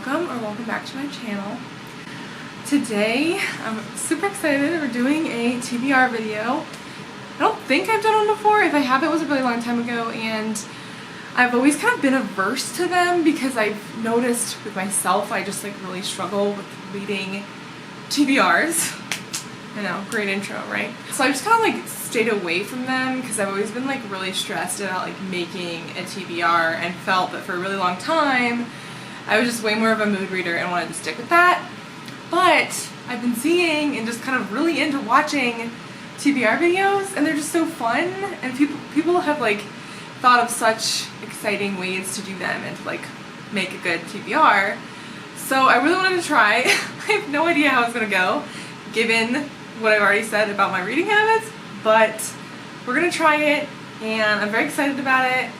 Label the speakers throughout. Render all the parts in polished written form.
Speaker 1: welcome back to my channel. Today I'm super excited. We're doing a TBR video. I don't think I've done one before. If I have, it was a really long time ago, and I've always kind of been averse to them because I've noticed with myself I just really struggle with reading TBRs. I know, great intro, right? So I just kind of stayed away from them because I've always been really stressed about making a TBR and felt that for a really long time I was just way more of a mood reader and wanted to stick with that. But I've been seeing and just kind of really into watching TBR videos, and they're just so fun, and people have thought of such exciting ways to do them and to make a good TBR. So I really wanted to try. I have no idea how it's gonna go given what I've already said about my reading habits, but we're gonna try it and I'm very excited about it.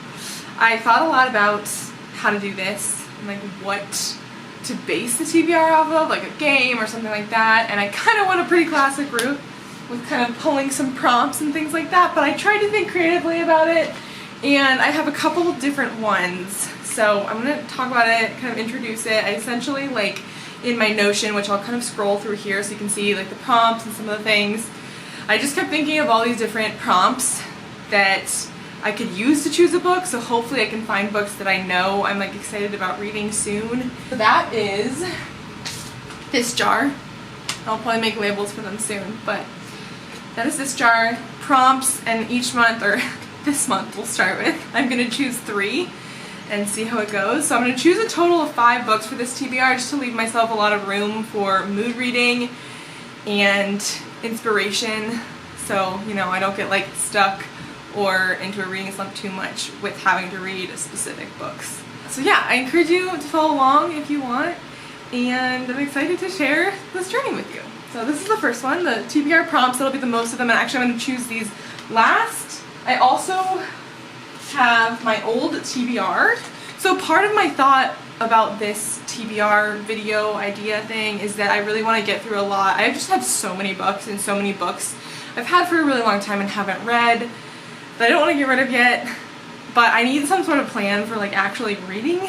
Speaker 1: I thought a lot about how to do this and what to base the TBR off of, like a game or something like that, and I kind of went a pretty classic route with kind of pulling some prompts and things like that, but I tried to think creatively about it, and I have a couple different ones. So I'm going to talk about it, kind of introduce it. I essentially, in my Notion, which I'll kind of scroll through here so you can see the prompts and some of the things, I just kept thinking of all these different prompts that I could use to choose a book, so hopefully I can find books that I know I'm excited about reading soon. So that is this jar. I'll probably make labels for them soon, but that is this jar. Prompts, and each month, or this month we'll start with, I'm going to choose 3 and see how it goes. So I'm going to choose a total of 5 books for this TBR just to leave myself a lot of room for mood reading and inspiration, so I don't get stuck or into a reading slump too much with having to read specific books. So yeah, I encourage you to follow along if you want, and I'm excited to share this journey with you. So this is the first one, the TBR prompts. That'll be the most of them, and actually I'm going to choose these last. I also have my old TBR. So part of my thought about this TBR video idea thing is that I really want to get through a lot. I just have so many books and so many books I've had for a really long time and haven't read that I don't want to get rid of yet, but I need some sort of plan for actually reading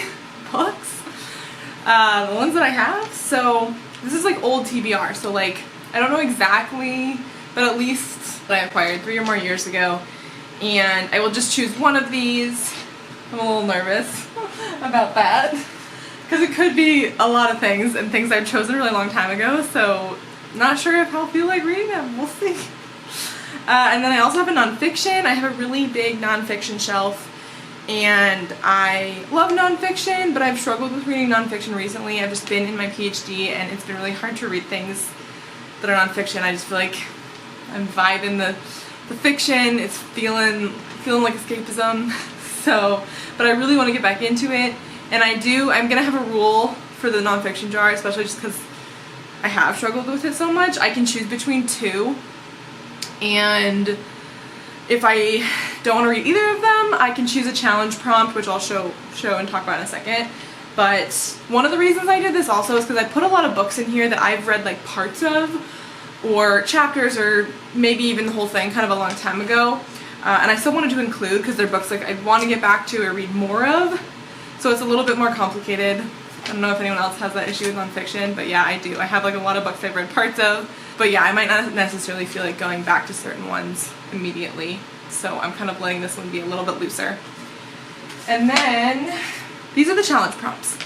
Speaker 1: books, the ones that I have. So this is old TBR, so I don't know exactly, but at least that I acquired 3 or more years ago, and I will just choose one of these. I'm a little nervous about that because it could be a lot of things and things I've chosen a really long time ago, so not sure if I'll feel like reading them. We'll see. And then I also have a nonfiction. I have a really big nonfiction shelf, and I love nonfiction, but I've struggled with reading nonfiction recently. I've just been in my PhD, and it's been really hard to read things that are nonfiction. I just feel like I'm vibing the fiction. It's feeling like escapism. So, but I really want to get back into it, and I'm gonna have a rule for the nonfiction jar, especially just because I have struggled with it so much. I can choose between 2. And if I don't want to read either of them, I can choose a challenge prompt, which I'll show and talk about in a second. But one of the reasons I did this also is because I put a lot of books in here that I've read parts of, or chapters, or maybe even the whole thing kind of a long time ago. And I still wanted to include because they're books I want to get back to or read more of. So it's a little bit more complicated. I don't know if anyone else has that issue with nonfiction, but yeah, I do. I have a lot of books I've read parts of. But yeah, I might not necessarily feel like going back to certain ones immediately, so I'm kind of letting this one be a little bit looser. And then, these are the challenge prompts.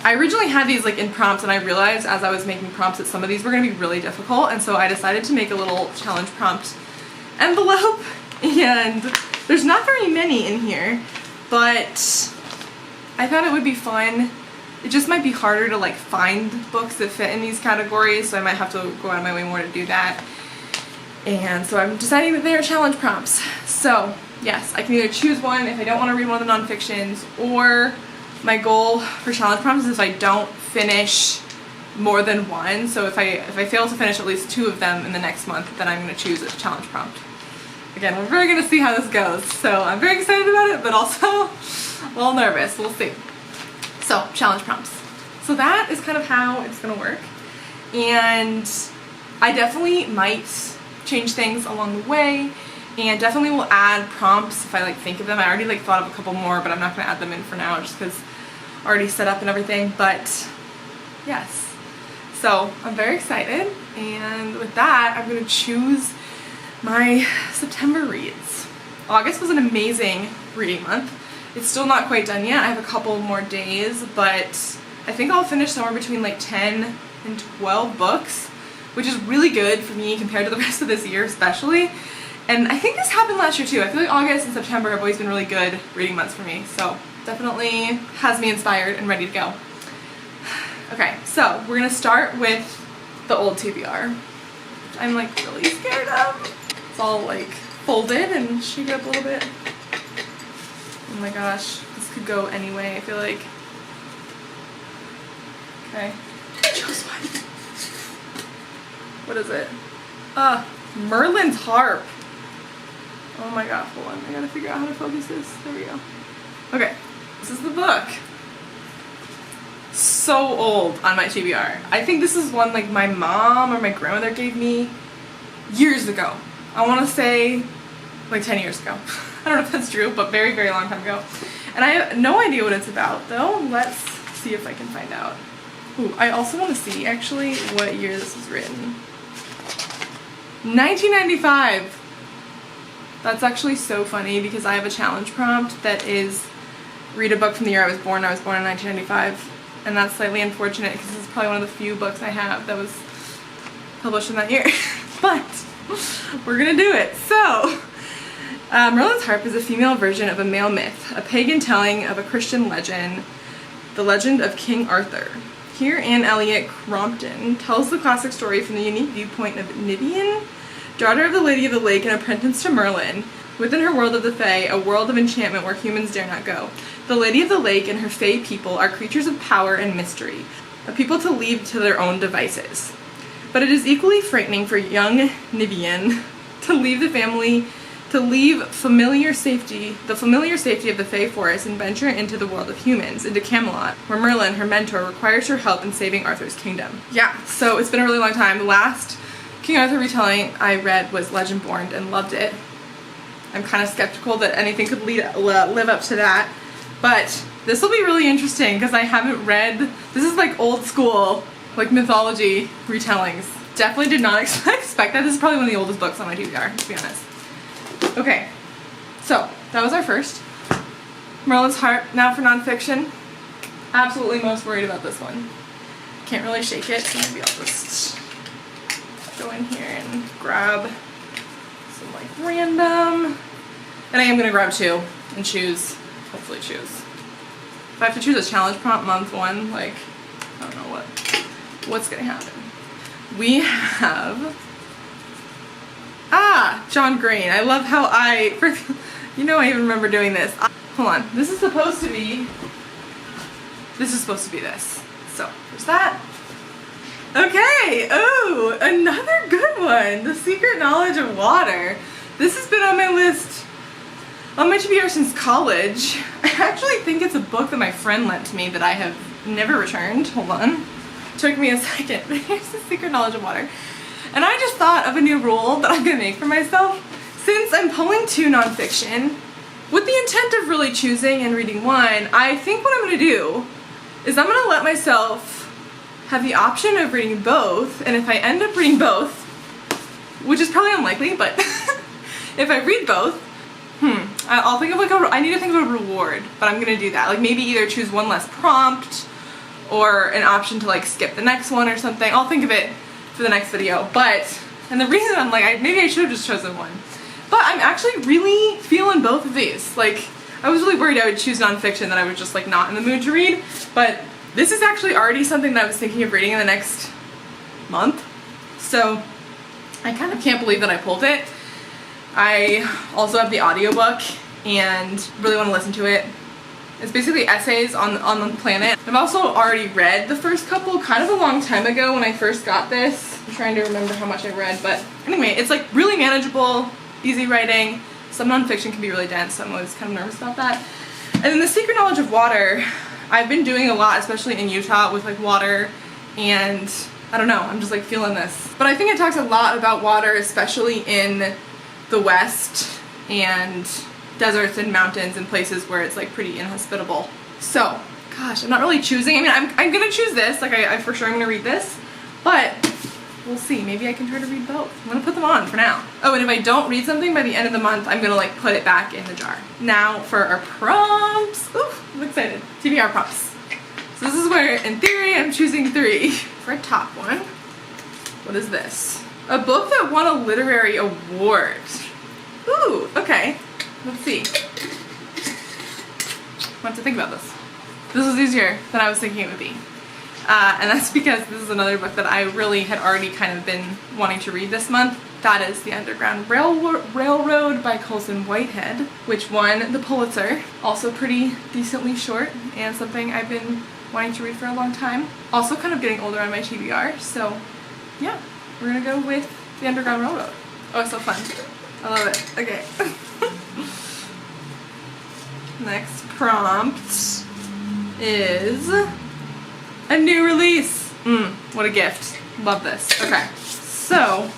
Speaker 1: I originally had these in prompts, and I realized as I was making prompts that some of these were going to be really difficult, and so I decided to make a little challenge prompt envelope, and there's not very many in here, but I thought it would be fun. It just might be harder to find books that fit in these categories, so I might have to go out of my way more to do that. And so I'm deciding that they are challenge prompts. So yes, I can either choose one if I don't want to read one of the nonfictions, or my goal for challenge prompts is if I don't finish more than one. So if I fail to finish at least 2 of them in the next month, then I'm going to choose a challenge prompt. Again, we're very going to see how this goes. So I'm very excited about it, but also a little nervous. We'll see. So, challenge prompts. So that is kind of how it's going to work. And I definitely might change things along the way, and definitely will add prompts if I think of them. I already thought of a couple more, but I'm not going to add them in for now just because already set up and everything. But Yes. So I'm very excited, and with that I'm going to choose my September reads. August was an amazing reading month. It's still not quite done yet. I have a couple more days, but I think I'll finish somewhere between like 10 and 12 books, which is really good for me compared to the rest of this year especially. And I think this happened last year too. I feel like August and September have always been really good reading months for me, so definitely has me inspired and ready to go. Okay, so we're gonna start with the old TBR. I'm like really scared of. It's all like folded and shaped up a little bit. Oh my gosh, this could go any way, I feel like. Okay, I chose one. What is it? Merlin's Harp. Oh my god, hold on, I gotta figure out how to focus this. There we go. Okay, this is the book. So old on my TBR. I think this is one like my mom or my grandmother gave me years ago. I want to say like 10 years ago. I don't know if that's true, but very, very long time ago. And I have no idea what it's about though. Let's see if I can find out. Ooh, I also want to see actually what year this was written. 1995. That's actually so funny because I have a challenge prompt that is read a book from the year I was born. I was born in 1995. And that's slightly unfortunate because this is probably one of the few books I have that was published in that year. But we're gonna do it. So, Merlin's Harp is a female version of a male myth, a pagan telling of a Christian legend, the legend of King Arthur. Here, Anne Elliot Crompton tells the classic story from the unique viewpoint of Nivian, daughter of the Lady of the Lake and apprentice to Merlin. Within her world of the Fae, a world of enchantment where humans dare not go. The Lady of the Lake and her Fae people are creatures of power and mystery, a people to leave to their own devices. But it is equally frightening for young Nivian to leave the family, to leave the familiar safety of the Fae forest and venture into the world of humans, into Camelot, where Merlin, her mentor, requires her help in saving Arthur's kingdom. Yeah, so it's been a really long time. The last King Arthur retelling I read was Legendborn and loved it. I'm kind of skeptical that anything could live up to that, but this will be really interesting because I haven't read, this is like old school, like mythology retellings. Definitely did not expect that. This is probably one of the oldest books on my TBR, to be honest. Okay, so that was our first. Merlin's Harp. Now for nonfiction. Absolutely most worried about this one. Can't really shake it, so maybe I'll just go in here and grab some like random, and I am gonna grab two and choose, hopefully choose. If I have to choose a challenge prompt month one, like, I don't know what's gonna happen. We have, John Green. I love how I even remember doing this. Hold on, this is supposed to be this. So, there's that. Okay, oh, another good one, The Secret Knowledge of Water. This has been on my list, on my TBR since college. I actually think it's a book that my friend lent to me that I have never returned. Hold on, took me a second, but here's The Secret Knowledge of Water. And I just thought of a new rule that I'm gonna make for myself. Since I'm pulling two nonfiction, with the intent of really choosing and reading one, I think what I'm gonna do is I'm gonna let myself have the option of reading both, and if I end up reading both, which is probably unlikely, but if I read both, I'll think of like I need to think of a reward, but I'm gonna do that. Like maybe either choose one less prompt or an option to like skip the next one or something. I'll think of it for the next video, and the reason I'm like, maybe I should have just chosen one. But I'm actually really feeling both of these. Like, I was really worried I would choose nonfiction that I was just like not in the mood to read, but this is actually already something that I was thinking of reading in the next month. So I kind of can't believe that I pulled it. I also have the audiobook and really want to listen to it. It's basically essays on the planet. I've also already read the first couple kind of a long time ago when I first got this. I'm trying to remember how much I read, but anyway, it's like really manageable, easy writing. Some nonfiction can be really dense, so I'm always kind of nervous about that. And then The Secret Knowledge of Water, I've been doing a lot, especially in Utah, with like water, and I don't know, I'm just like feeling this. But I think it talks a lot about water, especially in the West and deserts and mountains and places where it's like pretty inhospitable. So gosh, I'm not really choosing. I mean, I'm gonna choose this. Like, I for sure I'm gonna read this, but we'll see. Maybe I can try to read both. I'm gonna put them on for now. Oh, and if I don't read something by the end of the month, I'm gonna like put it back in the jar. Now for our prompts. Ooh, I'm excited. TBR prompts. So this is where, in theory, I'm choosing 3. For a top one, what is this? A book that won a literary award. Ooh, okay. Let's see. I have to think about this. This was easier than I was thinking it would be. And that's because this is another book that I really had already kind of been wanting to read this month. That is The Underground Railroad by Colson Whitehead, which won the Pulitzer. Also pretty decently short and something I've been wanting to read for a long time. Also kind of getting older on my TBR, so yeah, we're gonna go with The Underground Railroad. Oh, it's so fun. I love it. Okay. Next prompt is a new release. What a gift. Love this. Okay, so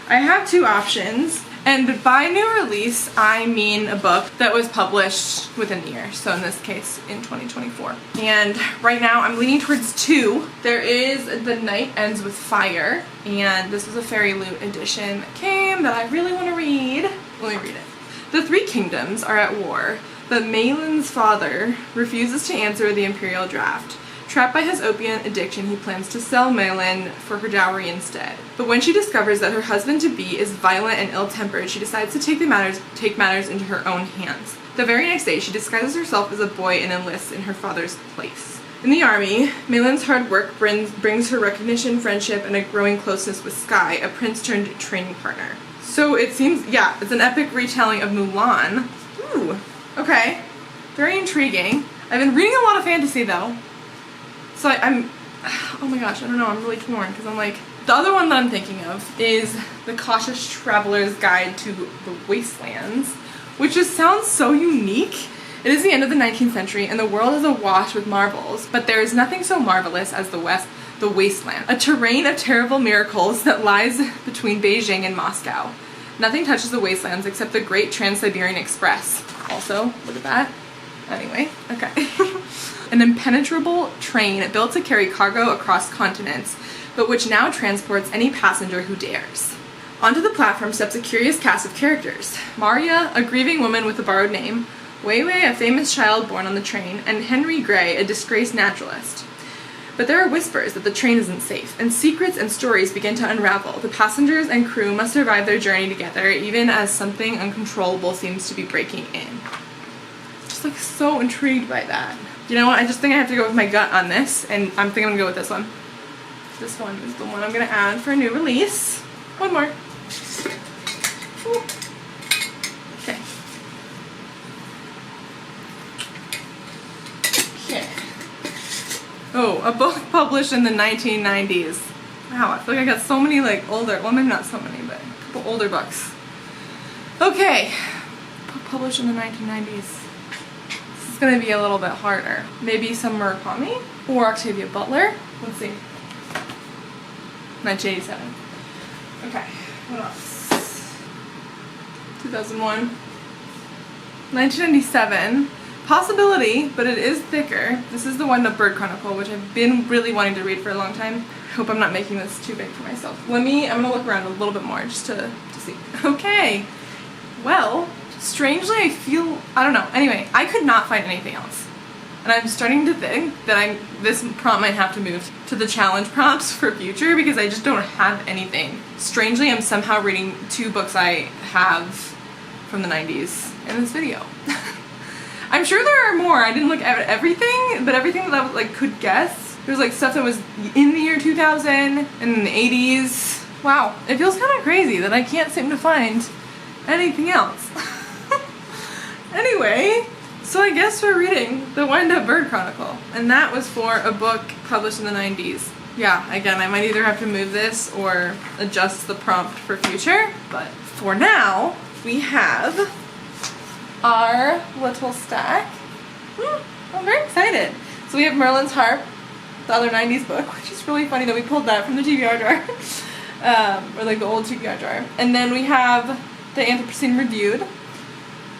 Speaker 1: I have 2 options, and by new release I mean a book that was published within the year, so in this case in 2024. And right now I'm leaning towards 2. There is The Night Ends with Fire, and this was a Fairy Loot edition that came that I really want to read. Let me read it. The 3 kingdoms are at war, but Malin's father refuses to answer the imperial draft. Trapped by his opium addiction, he plans to sell Malin for her dowry instead. But when she discovers that her husband-to-be is violent and ill-tempered, she decides to take matters into her own hands. The very next day, she disguises herself as a boy and enlists in her father's place. In the army, Malin's hard work brings her recognition, friendship, and a growing closeness with Sky, a prince-turned-training partner. So it seems, yeah, it's an epic retelling of Mulan. Ooh, okay. Very intriguing. I've been reading a lot of fantasy, though. So I'm, oh my gosh, I don't know, I'm really torn, because I'm like, the other one that I'm thinking of is The Cautious Traveler's Guide to the Wastelands, which just sounds so unique. It is the end of the 19th century, and the world is awash with marvels, but there is nothing so marvelous as the wasteland, a terrain of terrible miracles that lies between Beijing and Moscow. Nothing touches the wastelands except the Great Trans-Siberian Express. Also, look at that. Anyway, okay. An impenetrable train built to carry cargo across continents, but which now transports any passenger who dares. Onto the platform steps a curious cast of characters. Maria, a grieving woman with a borrowed name, Wei Wei, a famous child born on the train, and Henry Gray, a disgraced naturalist. But there are whispers that the train isn't safe, and secrets and stories begin to unravel. The passengers and crew must survive their journey together, even as something uncontrollable seems to be breaking in. Just like so intrigued by that. You know what, I just think I have to go with my gut on this, and I'm thinking I'm gonna go with this one. This one is the one I'm gonna add for a new release. One more. Ooh. Okay. Okay. Oh, a book published in the 1990s. Wow, I feel like I got so many like older, well maybe not so many, but a couple older books. Okay, book published in the 1990s. Gonna be a little bit harder. Maybe some Murakami or Octavia Butler. Let's see. 1987. Okay, what else? 2001. 1997. Possibility, but it is thicker. This is the one, The Bird Chronicle, which I've been really wanting to read for a long time. I hope I'm not making this too big for myself. I'm gonna look around a little bit more just to see. Okay, well, strangely, I feel, I don't know. Anyway, I could not find anything else. And I'm starting to think that this prompt might have to move to the challenge prompts for future because I just don't have anything. Strangely, I'm somehow reading 2 books I have from the 90s in this video. I'm sure there are more. I didn't look at everything, but everything that I like could guess. There was like stuff that was in the year 2000 and in the 80s. Wow, it feels kind of crazy that I can't seem to find anything else. Anyway, so I guess we're reading The Wind-Up Bird Chronicle, and that was for a book published in the 90s. Yeah, again, I might either have to move this or adjust the prompt for future, but for now, we have our little stack. I'm very excited. So we have Merlin's Harp, the other 90s book, which is really funny that we pulled that from the TBR jar, or like the old TBR jar. And then we have the Anthropocene Reviewed,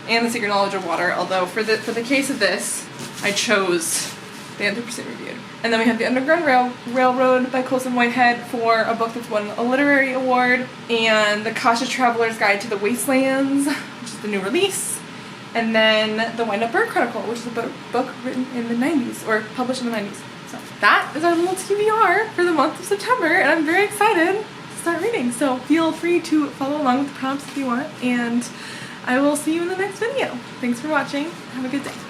Speaker 1: and The Secret Knowledge of Water, although for the case of this, I chose the Anthropocene Reviewed. And then we have The Underground Railroad by Colson Whitehead for a book that's won a literary award, and The Cautious Traveler's Guide to the Wastelands, which is the new release, and then The Wind Up Bird Chronicle, which is a book written in the 90s, or published in the 90s. So that is our little TBR for the month of September, and I'm very excited to start reading. So feel free to follow along with the prompts if you want, and I will see you in the next video. Thanks for watching. Have a good day.